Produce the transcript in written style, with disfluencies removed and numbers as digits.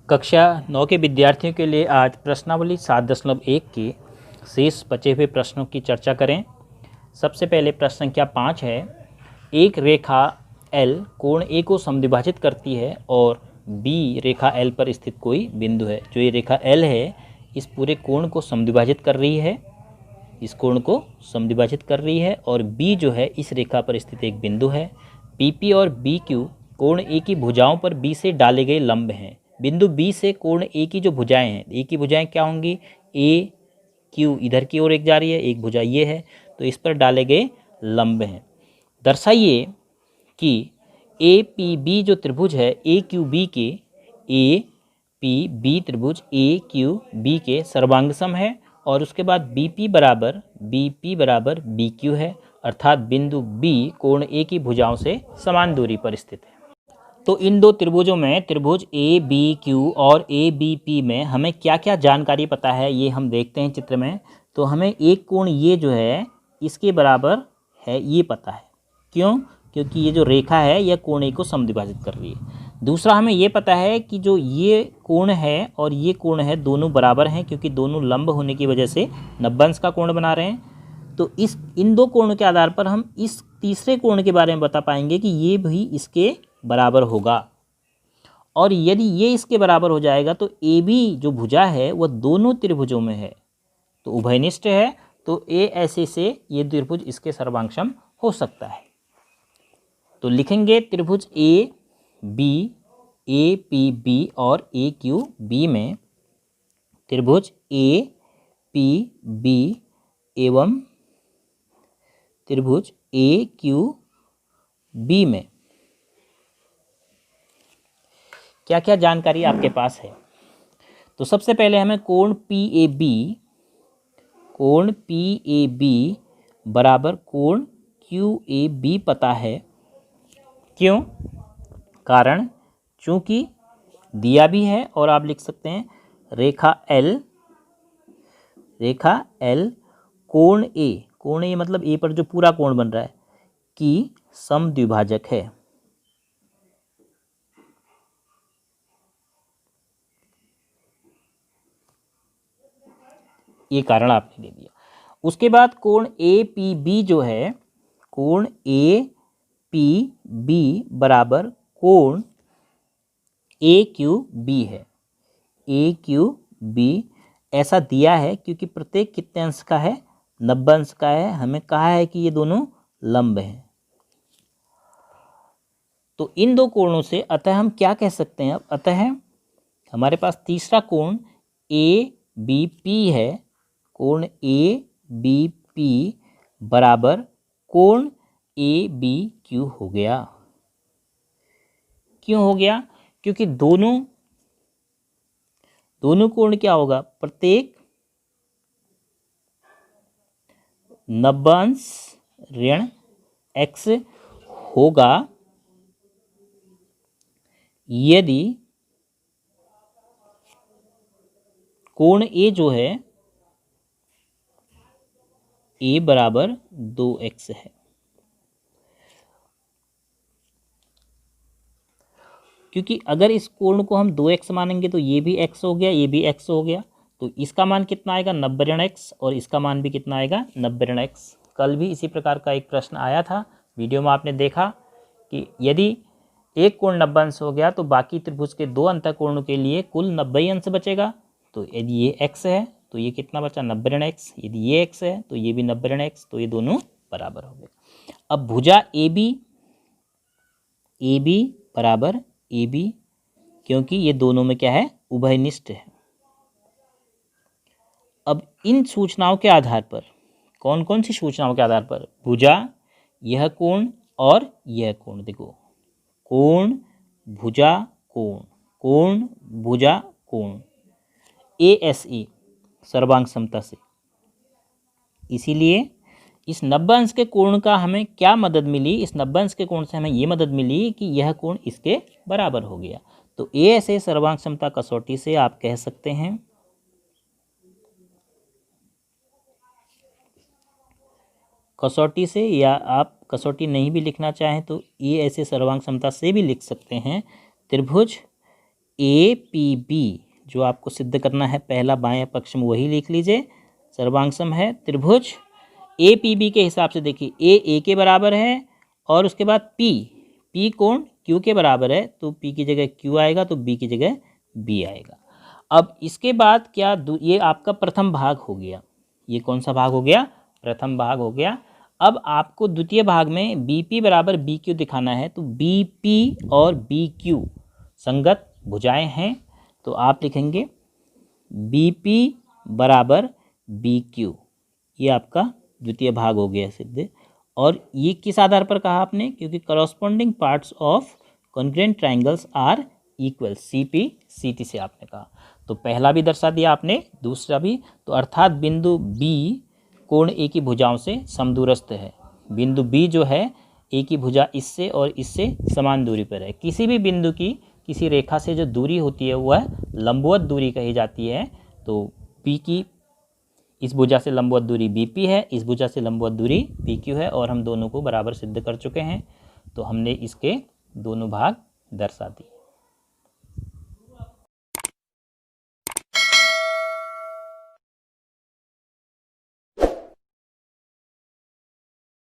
कक्षा 9 के विद्यार्थियों के लिए आज प्रश्नावली 7.1 के शेष बचे हुए प्रश्नों की चर्चा करें। सबसे पहले प्रश्न संख्या 5 है। एक रेखा L कोण A को समद्विभाजित करती है और B रेखा L पर स्थित कोई बिंदु है। जो ये रेखा L है इस पूरे कोण को समद्विभाजित कर रही है, इस कोण को समद्विभाजित कर रही है और B जो है इस रेखा पर स्थित एक बिंदु है। PP और BQ कोण A की भुजाओं पर B से डाले गए लंब हैं। बिंदु B से कोण A की जो भुजाएं हैं, A की भुजाएं क्या होंगी? AQ इधर की ओर एक जा रही है, एक भुजा ये है, तो इस पर डाले गए लंब हैं। दर्शाइए कि APB जो त्रिभुज है AQB के APB त्रिभुज AQB के सर्वांगसम है और उसके बाद BP बराबर BQ है, अर्थात बिंदु B कोण A की भुजाओं से समान दूरी पर स्थित है। तो इन दो त्रिभुजों में त्रिभुज ABQ और ABP में हमें क्या क्या जानकारी पता है ये हम देखते हैं चित्र में। तो हमें एक कोण ये जो है इसके बराबर है ये पता है। क्यों? क्योंकि ये जो रेखा है यह कोण A को समद्विभाजित कर रही है। दूसरा हमें ये पता है कि जो ये कोण है और ये कोण है दोनों बराबर हैं, क्योंकि दोनों लंब होने की वजह से 90 अंश का कोण बना रहे हैं। तो इन दो कोणों के आधार पर हम इस तीसरे कोण के बारे में बता पाएंगे कि ये भी इसके बराबर होगा, और यदि ये इसके बराबर हो जाएगा तो AB जो भुजा है वह दोनों त्रिभुजों में है तो उभयनिष्ठ है, तो ऐसे से ये त्रिभुज इसके सर्वांगसम हो सकता है। तो लिखेंगे त्रिभुज AB APB और AQB में त्रिभुज APB एवं त्रिभुज AQB में क्या क्या जानकारी आपके पास है। तो सबसे पहले हमें कोण PAB बराबर कोण QAB पता है। क्यों? कारण चूंकि दिया भी है और आप लिख सकते हैं रेखा L कोण A मतलब A पर जो पूरा कोण बन रहा है की समद्विभाजक है। ये कारण आपने दे दिया। उसके बाद कोण APB जो है, कोण APB बराबर कोण AQB है। AQB ऐसा दिया है क्योंकि प्रत्येक कितने अंश का है? 90 अंश का है। हमें कहा है कि ये दोनों लंब हैं। तो इन दो कोणों से अतः हम क्या कह सकते हैं? अब अतः हमारे पास तीसरा कोण ABP है। कोण ABP बराबर कोण ABQ हो गया। क्यों हो गया? क्योंकि दोनों कोण क्या होगा? प्रत्येक 90 अंश ऋण x होगा यदि कोण A जो है A बराबर 2x है। क्योंकि अगर इस कोण को हम 2x मानेंगे तो ये भी x हो गया, ये भी x हो गया, तो इसका मान कितना आएगा? 90 ऋण x, और इसका मान भी कितना आएगा? 90 ऋण x। कल भी इसी प्रकार का एक प्रश्न आया था, वीडियो में आपने देखा कि यदि एक कोण 90 अंश हो गया तो बाकी त्रिभुज के दो अंतःकोणों के लिए कुल 90 अंश बचेगा। तो यदि ये x है तो ये कितना बचा? 90 ऋण x। यदि ये x है तो ये भी 90 ऋण x, तो ये दोनों बराबर हो गए। अब भुजा AB बराबर AB, क्योंकि ये दोनों में क्या है? उभयनिष्ठ है। अब इन सूचनाओं के आधार पर, कौन कौन सी सूचनाओं के आधार पर? भुजा, यह कोण और यह कोण। देखो, कोण भुजा कोण, कोण भुजा कोण, ASE सर्वांग समता से। इसीलिए इस 90 अंश के कोण का हमें क्या मदद मिली? इस 90 अंश के कोण से हमें ये मदद मिली कि यह कोण इसके बराबर हो गया। तो ASA सर्वांग समता कसौटी से आप कह सकते हैं कसौटी से, या आप कसौटी नहीं भी लिखना चाहें तो ASA सर्वांग समता से भी लिख सकते हैं। त्रिभुज ए पी बी जो आपको सिद्ध करना है, पहला बाएं पक्ष में वही लिख लीजिए। सर्वांग है त्रिभुज ए पी बी के हिसाब से देखिए ए के बराबर है और उसके बाद पी कोण क्यू के बराबर है, तो पी की जगह क्यू आएगा तो बी की जगह बी आएगा। अब इसके बाद क्या, ये आपका प्रथम भाग हो गया। ये कौन सा भाग हो गया? प्रथम भाग हो गया। अब आपको द्वितीय भाग में बी पी बराबर बी क्यू दिखाना है, तो बी पी और बी क्यू संगत भुजाएं हैं, तो आप लिखेंगे बी पी बराबर बी क्यू। ये आपका द्वितीय भाग हो गया सिद्ध। और ये किस आधार पर कहा आपने? क्योंकि corresponding parts of congruent triangles are equal, C P C T से आपने कहा। तो पहला भी दर्शा दिया आपने, दूसरा भी। तो अर्थात बिंदु बी कोण ए की भुजाओं से समदूरस्थ है। बिंदु बी जो है ए की भुजा इससे और इससे समान दूरी पर है। किसी भी बिंदु की किसी रेखा से जो दूरी होती है वह लंबवत दूरी कही जाती है। तो पी की इस भुजा से लंबवत दूरी बी पी है, इस भुजा से लंबवत दूरी पी क्यू है, और हम दोनों को बराबर सिद्ध कर चुके हैं। तो हमने इसके दोनों भाग दर्शा दिए।